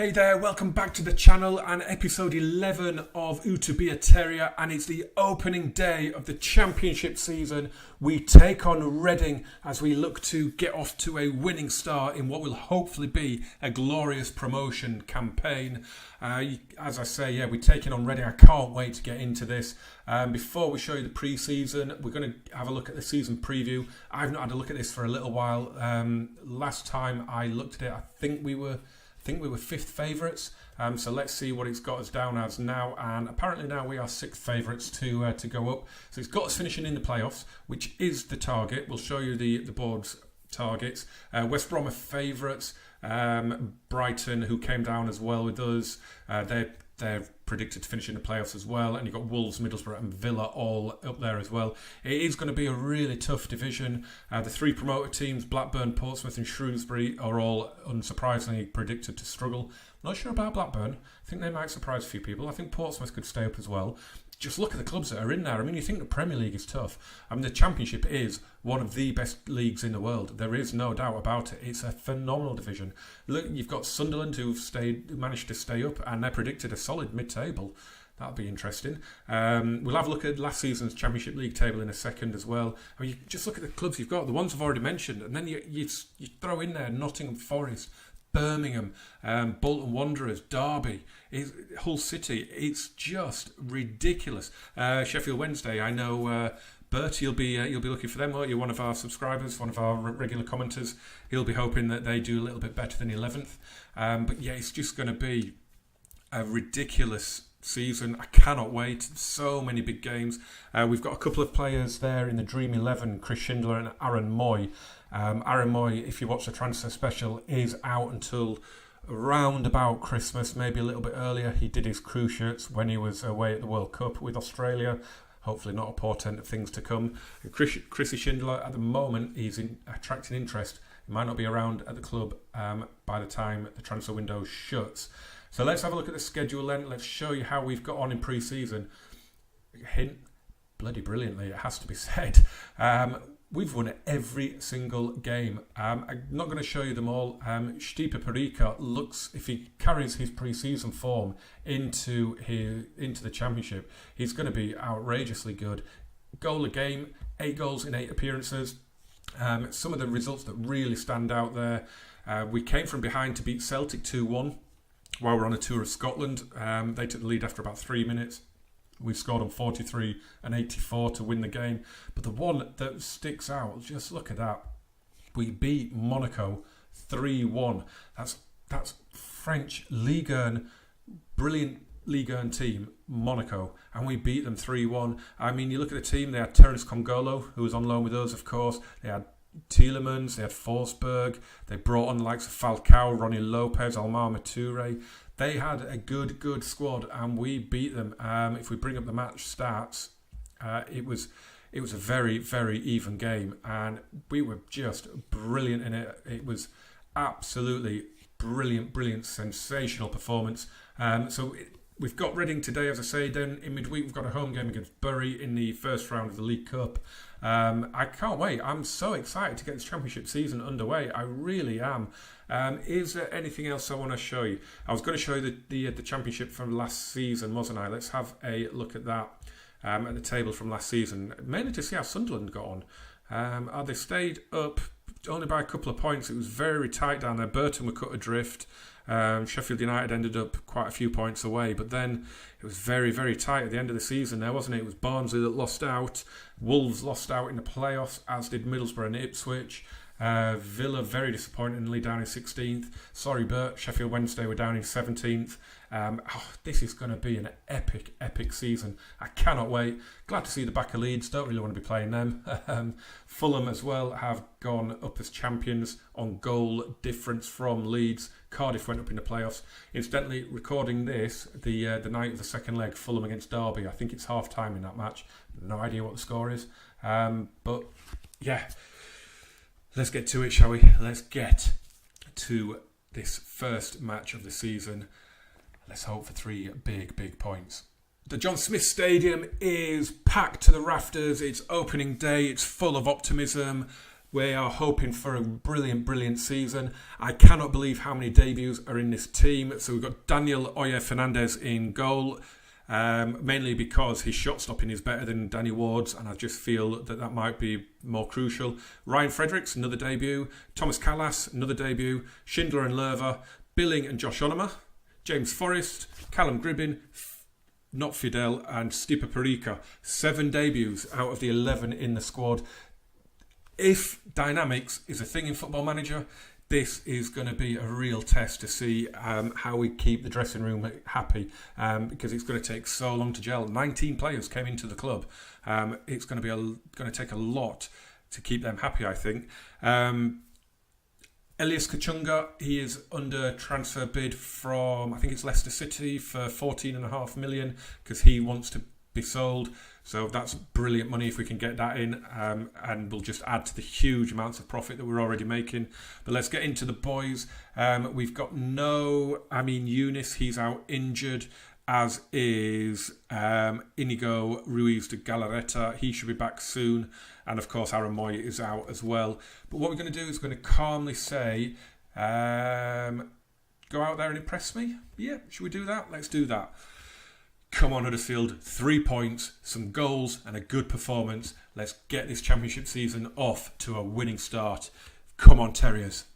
Hey there, welcome back to the channel and episode 11 of Who to Be a Terrier, and it's the opening day of the Championship season. We take on Reading as we look to get off to a winning start in what will hopefully be a glorious promotion campaign. As I say, we're taking on Reading. I can't wait to get into this. Before we show you the pre-season, we're going to have a look at the season preview. I've not had a look at this for a little while. Last time I looked at it, I think we were fifth favourites, so let's see what it's got us down as now, and apparently now we are sixth favourites to go up. So it's got us finishing in the playoffs, which is the target. We'll show you the board's targets. West Brom are favourites. Brighton, who came down as well with us, they're predicted to finish in the playoffs as well, and you've got Wolves, Middlesbrough and Villa all up there as well. It is going to be a really tough division. The three promoted teams, Blackburn, Portsmouth and Shrewsbury, are all unsurprisingly predicted to struggle. Not sure about Blackburn. I think they might surprise a few people. I think Portsmouth could stay up as well. Just look at the clubs that are in there. I mean, you think the Premier League is tough. I mean, the Championship is one of the best leagues in the world. There is no doubt about it. It's a phenomenal division. Look, you've got Sunderland who managed to stay up, and they're predicted a solid mid-table. That'll be interesting. We'll have a look at last season's Championship League table in a second as well. I mean, you just look at the clubs you've got, the ones I've already mentioned, and then you throw in there Nottingham Forest, Birmingham, Bolton Wanderers, Derby, Hull City. It's just ridiculous. Sheffield Wednesday, I know Bert, you'll be looking for them, won't you? One of our subscribers, one of our regular commenters. He'll be hoping that they do a little bit better than 11th. But yeah, it's just going to be a ridiculous season. I cannot wait. So many big games. We've got a couple of players there in the Dream 11, Chris Schindler and Aaron Moy. Aaron Moy, if you watch the transfer special, is out until around about Christmas, maybe a little bit earlier. He did his crew shirts when he was away at the World Cup with Australia. Hopefully not a portent of things to come. Chrissy Schindler, at the moment, he's attracting interest. He might not be around at the club by the time the transfer window shuts. So let's have a look at the schedule then. Let's show you how we've got on in pre-season. Hint, bloody brilliantly, it has to be said. We've won every single game. I'm not going to show you them all. Stipe Perica looks, if he carries his pre-season form into the Championship, he's going to be outrageously good. Goal a game, 8 goals in 8 appearances. Some of the results that really stand out there. We came from behind to beat Celtic 2-1 while we're on a tour of Scotland. They took the lead after about 3 minutes. We scored on 43 and 84 to win the game. But the one that sticks out, just look at that. We beat Monaco 3-1. That's French Ligue 1, brilliant Ligue 1 team, Monaco. And we beat them 3-1. I mean, you look at the team, they had Terence Congolo, who was on loan with us, of course. They had Tielemans, they had Forsberg. They brought on the likes of Falcao, Ronnie Lopez, Almar Mature. They had a good squad, and we beat them. If we bring up the match stats, it was a very, very even game, and we were just brilliant in it. It was absolutely brilliant, sensational performance. We've got Reading today, as I say. Then in midweek we've got a home game against Bury in the first round of the League Cup. I can't wait. I'm so excited to get this Championship season underway. I really am. Is there anything else I want to show you? I was going to show you the Championship from last season, wasn't I? Let's have a look at that, at the table from last season, mainly to see how Sunderland got on. They stayed up only by a couple of points. It was very tight down there. Burton were cut adrift. Sheffield United ended up quite a few points away, but then it was very, very tight at the end of the season there, wasn't it? It was Barnsley that lost out. Wolves lost out in the playoffs, as did Middlesbrough and Ipswich. Villa very disappointingly down in 16th. Sorry, Bert. Sheffield Wednesday were down in 17th. This is going to be an epic season. I cannot wait. Glad to see the back of Leeds. Don't really want to be playing them. Fulham as well have gone up as champions on goal difference from Leeds. Cardiff went up in the playoffs. Incidentally, recording this the night of the second leg, Fulham against Derby. I think it's half time in that match. No idea what the score is. But yeah. Let's get to it, shall we? Let's get to this first match of the season. Let's hope for 3 big points. The John Smith Stadium is packed to the rafters. It's opening day. It's full of optimism. We are hoping for a brilliant, brilliant season. I cannot believe how many debuts are in this team. So we've got Daniel Oye Fernandez in goal, mainly because his shot stopping is better than Danny Ward's, and I just feel that might be more crucial. Ryan Fredericks, another debut. Thomas Callas, another debut. Schindler and Lerver. Billing and Josh Onomer. James Forrest. Callum Gribbin. Not Fidel, and Stipe Perica. 7 debuts out of the 11 in the squad. If dynamics is a thing in Football Manager, this is going to be a real test to see how we keep the dressing room happy, because it's going to take so long to gel. 19 players came into the club. It's going to take a lot to keep them happy, I think. Elias Kachunga, he is under transfer bid from, I think it's Leicester City, for 14.5 million, because he wants to be sold. So that's brilliant money if we can get that in, and we'll just add to the huge amounts of profit that we're already making. But let's get into the boys. We've got Younis, he's out injured, as is Inigo Ruiz de Galarreta. He should be back soon. And of course, Aaron Moy is out as well. But what we're going to do is we're going to calmly say, go out there and impress me. Yeah, should we do that? Let's do that. Come on, Huddersfield, 3 points, some goals and a good performance. Let's get this championship season off to a winning start. Come on, Terriers.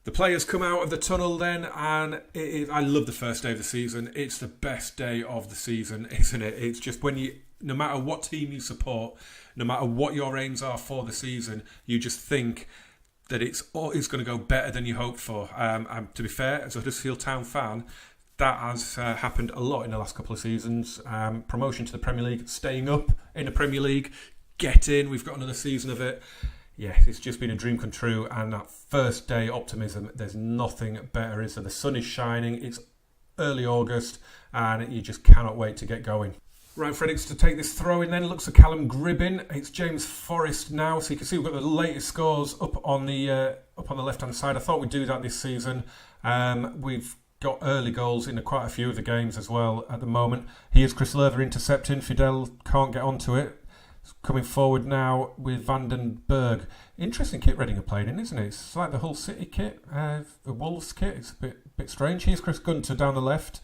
The players come out of the tunnel then, and I love the first day of the season. It's the best day of the season, isn't it? It's just no matter what team you support, no matter what your aims are for the season, you just think that it's going to go better than you hoped for. To be fair, as a Huddersfield Town fan, that has happened a lot in the last couple of seasons. Promotion to the Premier League, staying up in the Premier League, get in, we've got another season of it. Yeah, it's just been a dream come true, and that first day optimism, there's nothing better, is there? The sun is shining, it's early August, and you just cannot wait to get going. Ryan Fredericks to take this throw in then, looks at Callum Gribbin. It's James Forrest now, so you can see we've got the latest scores up on the left-hand side. I thought we'd do that this season. We've got early goals in quite a few of the games as well at the moment. Here's Chris Lerver intercepting, Fidel can't get onto it. Coming forward now with Van den Berg. Interesting kit Reading are playing in, isn't it? It's like the Hull City kit, the Wolves kit. It's a bit strange. Here's Chris Gunter down the left,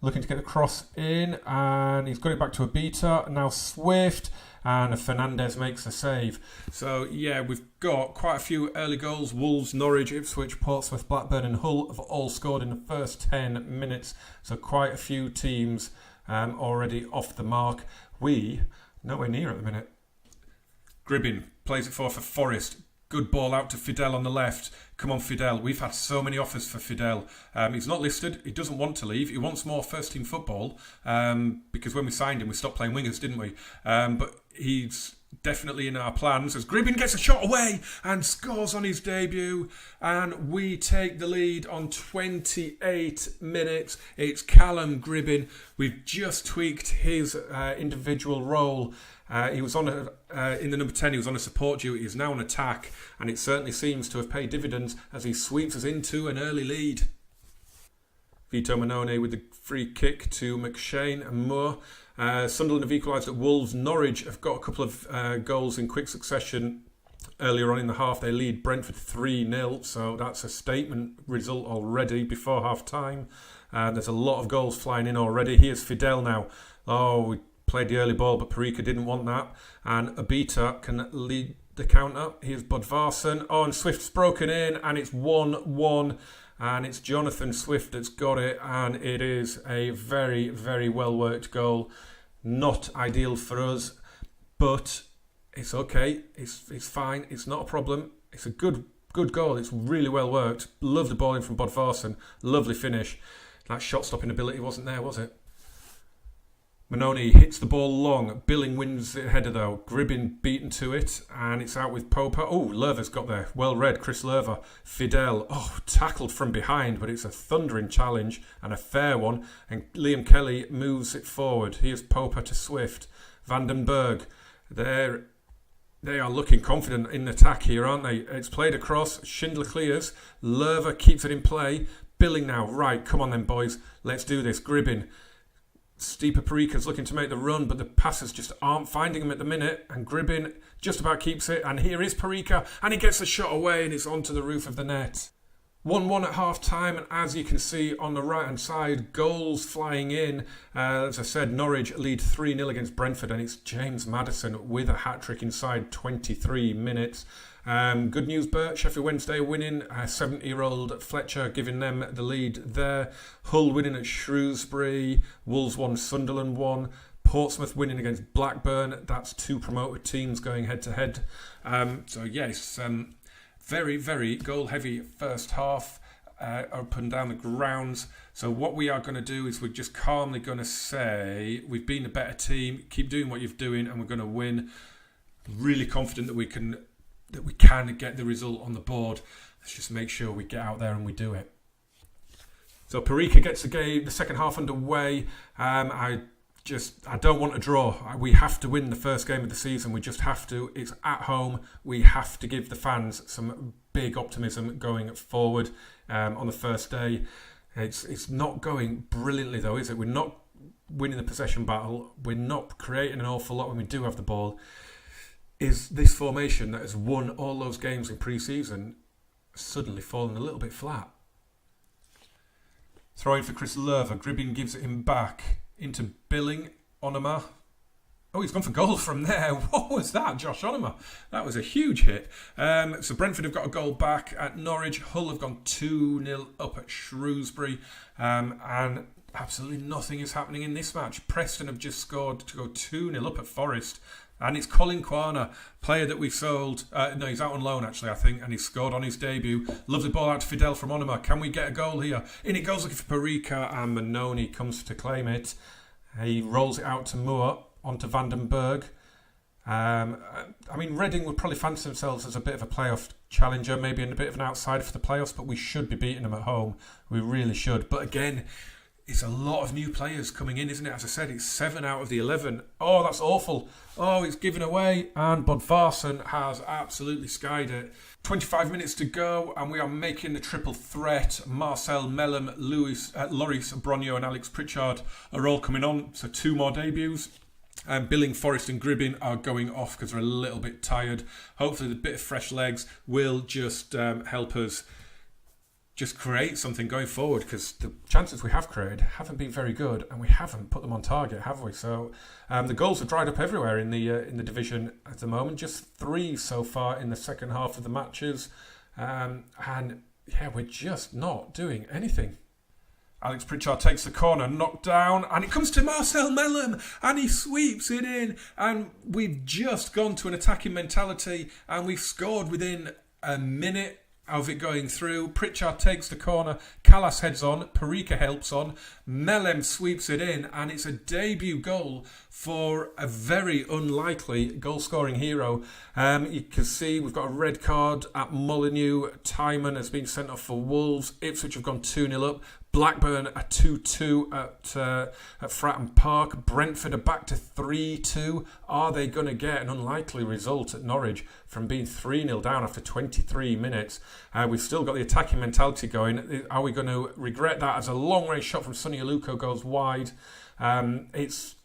looking to get the cross in, and he's got it back to Abita. Now Swift, and Fernandez makes the save. So yeah, we've got quite a few early goals. Wolves, Norwich, Ipswich, Portsmouth, Blackburn and Hull have all scored in the first 10 minutes. So quite a few teams already off the mark. We nowhere near at the minute. Gribbin plays it for Forrest. Good ball out to Fidel on the left. Come on, Fidel. We've had so many offers for Fidel. He's not listed. He doesn't want to leave. He wants more first-team football, because when we signed him, we stopped playing wingers, didn't we? But he's definitely in our plans, as Gribbin gets a shot away and scores on his debut, and we take the lead on 28 minutes. It's Callum Gribbin. We've just tweaked his individual role. He was on in the number 10. He was on a support duty. He's now on attack, and it certainly seems to have paid dividends as he sweeps us into an early lead. Vito Manone with the free kick to McShane and Moore. Sunderland have equalised at Wolves. Norwich have got a couple of goals in quick succession earlier on in the half. They lead Brentford 3-0, so that's a statement result already before half-time. There's a lot of goals flying in already. Here's Fidel now. We played the early ball, but Perica didn't want that. And Abita can lead the counter. Here's Budvarsson. And Swift's broken in, and it's 1-1. And it's Jonathan Swift that's got it, and it is a very, very well-worked goal. Not ideal for us, but it's okay. It's fine. It's not a problem. It's a good goal. It's really well worked. Love the ball in from Budvarsson. Lovely finish. That shot-stopping ability wasn't there, was it? Manoni hits the ball long. Billing wins the header though. Gribbin beaten to it, and it's out with Popa. Lerver's got there. Well read, Chris Lerver. Fidel, tackled from behind, but it's a thundering challenge and a fair one. And Liam Kelly moves it forward. Here's Popa to Swift. Van den Berg. They are looking confident in attack here, aren't they? It's played across. Schindler clears. Lerver keeps it in play. Billing now. Right, come on then, boys. Let's do this. Gribbin. Stipe Parika's looking to make the run, but the passes just aren't finding him at the minute. And Gribbin just about keeps it. And here is Parika. And he gets the shot away and it's onto the roof of the net. 1-1 at half-time, and as you can see on the right-hand side, goals flying in. As I said, Norwich lead 3-0 against Brentford, and it's James Maddison with a hat-trick inside 23 minutes. Good news, Bert. Sheffield Wednesday winning. 70-year-old Fletcher giving them the lead there. Hull winning at Shrewsbury. Wolves won, Sunderland won. Portsmouth winning against Blackburn. That's 2 promoted teams going head-to-head. So, yes... very, very goal-heavy first half, up and down the grounds. So what we are going to do is we're just calmly going to say we've been a better team. Keep doing what you're doing, and we're going to win. Really confident that we can get the result on the board. Let's just make sure we get out there and we do it. So Parika gets the second half underway. I don't want a draw. We have to win the first game of the season. We just have to. It's at home. We have to give the fans some big optimism going forward on the first day. It's not going brilliantly though, is it? We're not winning the possession battle. We're not creating an awful lot when we do have the ball. Is this formation that has won all those games in pre-season suddenly falling a little bit flat? Throwing for Chris Lerver. Gribbin gives it him back. Into Billing, Onoma. Oh, he's gone for goal from there. What was that, Josh Onoma? That was a huge hit. So Brentford have got a goal back at Norwich. Hull have gone 2-0 up at Shrewsbury. And absolutely nothing is happening in this match. Preston have just scored to go 2-0 up at Forest. And it's Colin Quana, player that we've sold. No, he's out on loan, actually, I think. And he's scored on his debut. Lovely ball out to Fidel from Onoma. Can we get a goal here? In it goes looking for Parika. And Manoni comes to claim it. He rolls it out to Moore onto Vandenberg. Reading would probably fancy themselves as a bit of a playoff challenger. Maybe a bit of an outsider for the playoffs. But we should be beating them at home. We really should. But again... it's a lot of new players coming in, isn't it? As I said, it's 7 out of the 11. Oh, that's awful. Oh, it's given away. And Bodvarsson has absolutely skied it. 25 minutes to go, and we are making the triple threat. Marcel Mellem, Loris Bronio and Alex Pritchard are all coming on. So 2 more debuts. Billing, Forrest and Gribbin are going off because they're a little bit tired. Hopefully the bit of fresh legs will just help us just create something going forward, because the chances we have created haven't been very good, and we haven't put them on target, have we? So the goals have dried up everywhere in the division at the moment. Just 3 so far in the second half of the matches, and we're just not doing anything. Alex Pritchard takes the corner, knocked down, and it comes to Marcel Mellem, and he sweeps it in, and we've just gone to an attacking mentality, and we've scored within a minute of it going through. Pritchard takes the corner, Callas heads on, Parika helps on, Mellem sweeps it in, and it's a debut goal for a very unlikely goal-scoring hero. You can see we've got a red card at Molineux. Timon has been sent off for Wolves. Ipswich have gone 2-0 up. Blackburn are 2-2 at Fratton Park. Brentford are back to 3-2. Are they going to get an unlikely result at Norwich from being 3-0 down after 23 minutes? We've still got the attacking mentality going. Are we going to regret that as a long-range shot from Sonny Aluko goes wide? It's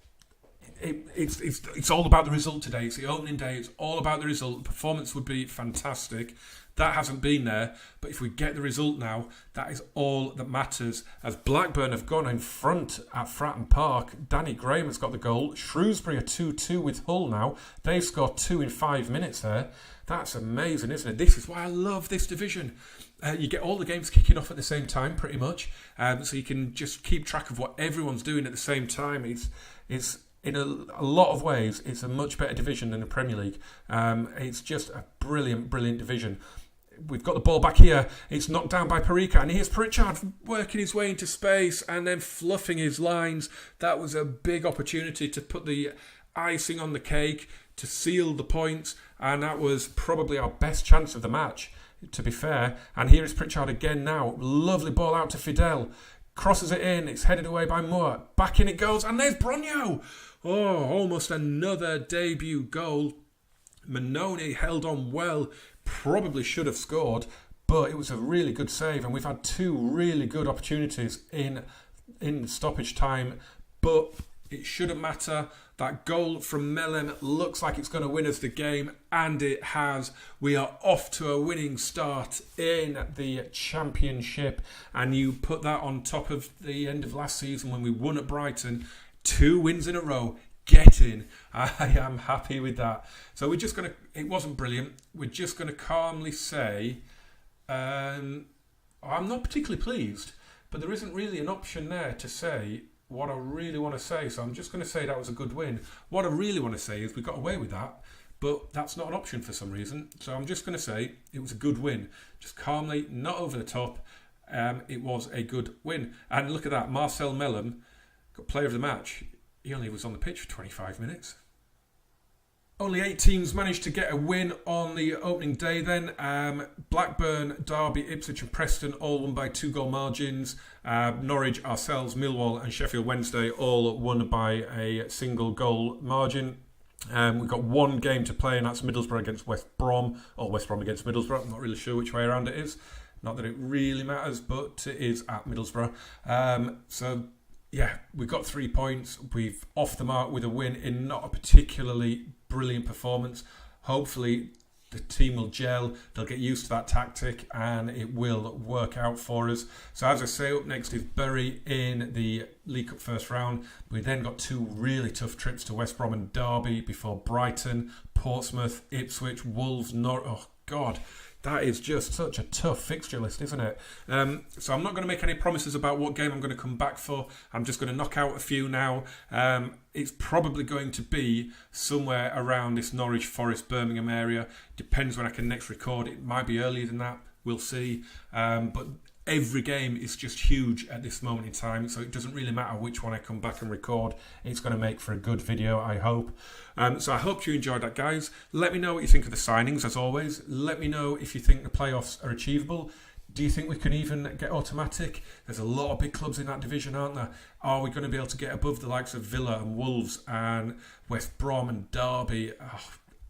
all about the result today. It's the opening day. It's all about the result. The performance would be fantastic. That hasn't been there, but if we get the result now, that is all that matters. As Blackburn have gone in front at Fratton Park, Danny Graham has got the goal. Shrewsbury are 2-2 with Hull now. They've scored 2 in 5 minutes there. That's amazing, isn't it? This is why I love this division. You get all the games kicking off at the same time, pretty much, so you can just keep track of what everyone's doing at the same time. It's in a lot of ways, it's a much better division than the Premier League. It's just a brilliant, brilliant division. We've got the ball back here. It's knocked down by Parika, and here's Pritchard working his way into space and then fluffing his lines. That was a big opportunity to put the icing on the cake, to seal the points, and that was probably our best chance of the match, to be fair. And here is Pritchard again now. Lovely ball out to Fidel. Crosses it in. It's headed away by Moore. Back in it goes, and there's Bronio. Oh, almost another debut goal. Manoni held on well. Probably should have scored, but it was a really good save, and we've had two really good opportunities in stoppage time, but it shouldn't matter. That goal from Mellem looks like it's going to win us the game, and it has. We are off to a winning start in the Championship, and you put that on top of the end of last season when we won at Brighton. 2 wins in a row. Get in. I am happy with that. So we're just going to... It wasn't brilliant. We're just going to calmly say... I'm not particularly pleased, but there isn't really an option there to say what I really want to say. So I'm just going to say that was a good win. What I really want to say is we got away with that, but that's not an option for some reason. So I'm just going to say it was a good win. Just calmly, not over the top. It was a good win. And look at that. Marcel Mellem got player of the match. He only was on the pitch for 25 minutes. Only 8 teams managed to get a win on the opening day then. Blackburn, Derby, Ipswich and Preston all won by 2-goal margins. Norwich, ourselves, Millwall and Sheffield Wednesday all won by a single goal margin. We've got one game to play, and that's Middlesbrough against West Brom, or West Brom against Middlesbrough. I'm not really sure which way around it is. Not that it really matters, but it is at Middlesbrough. Yeah, we've got 3 points. We've off the mark with a win in not a particularly brilliant performance. Hopefully the team will gel, they'll get used to that tactic, and it will work out for us. So as I say, up next is Bury in the League Cup first round. We then got 2 really tough trips to West Brom and Derby before Brighton, Portsmouth, Ipswich, Wolves, Oh God, that is just such a tough fixture list, isn't it? So I'm not going to make any promises about what game I'm going to come back for. I'm just going to knock out a few now. It's probably going to be somewhere around this Norwich, Forest, Birmingham area. Depends when I can next record. It might be earlier than that. We'll see. But every game is just huge at this moment in time, so it doesn't really matter which one I come back and record. It's going to make for a good video, I hope. So I hope you enjoyed that, guys. Let me know what you think of the signings, as always. Let me know if you think the playoffs are achievable. Do you think we can even get automatic? There's a lot of big clubs in that division, aren't there? Are we going to be able to get above the likes of Villa and Wolves and West Brom and Derby?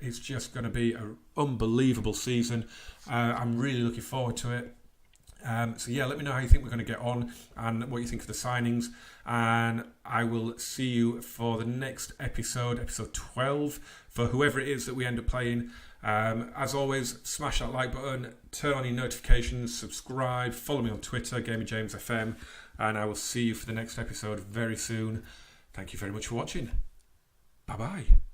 It's just going to be an unbelievable season. I'm really looking forward to it. So yeah, let me know how you think we're going to get on and what you think of the signings. And I will see you for the next episode 12, for whoever it is that we end up playing. As always, smash that like button, turn on your notifications, subscribe, follow me on Twitter, GamerJamesFM, and I will see you for the next episode very soon. Thank you very much for watching. Bye-bye.